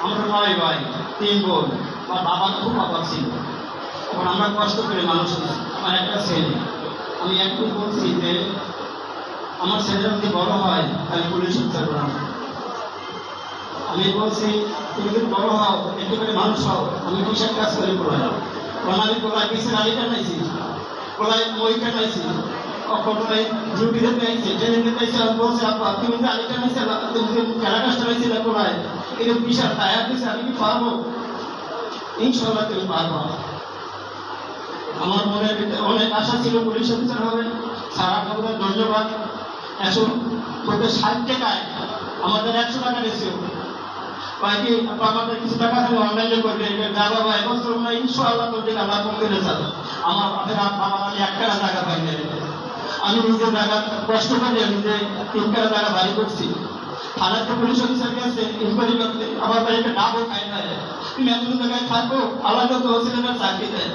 আমরা 9 ভাই 3 বোন। আমার বাবা খুব অভাব ছিল, তখন আমরা কষ্ট করে মানুষ হয়েছি। আমার একটা ছেলে, আমি একটু বলছি যে আমার ছেলেরা যদি বড় হয় তাহলে পুলিশ অফিসার বানাবো। আমি বলছি তুমি যদি বড় হও একটু করে মানুষ হও, আমি কিসের কাজ করে পড়াই, কারণ আমি কোলায় পিছনে আলি টানাইছি, কোলায় মই টানাইছি, কখনোই ডিউটি দিতে আইছি, ট্রেনিং দিতে আইছি। আমি বলছি আপা তুমি যে আলি টানাইছি, তুমি যে ক্যারাকাস টানাইছিল কোলায়, এরকম বিশাল টায়ার দিয়েছে, আমি কি পারবো? ইনশাল্লাহ তুমি পারবো। আমার মনের ভিতরে অনেক আশা ছিল পুলিশ অফিসার হবে। স্যার আপনাদের ধন্যবাদ। এখন তোদের 60 টাকায় আমাদের 100 টাকা দিয়েছিল, কয়েকটি আমাদের কিছু টাকা তুমি অনলাইনে করবে যা বাবা এবছর আমরা ইনশাআল্লাহ তোদের আল্লাহ কম করে যাবে। আমার বাপের বাবা আমি 1 টাকা টাকা পাই না, আমি নিজের জায়গা কষ্ট করে নিজে 3 টাকা টাকা বাড়ি করছি। থানার তো পুলিশ অফিসার গেছে ইনকোয়ারি করতে, আমার বাড়িতে ডাবও খাই না, তুমি এত জায়গায় থাকো আলাদা তো হোস্টেলের চাকরি দেয়।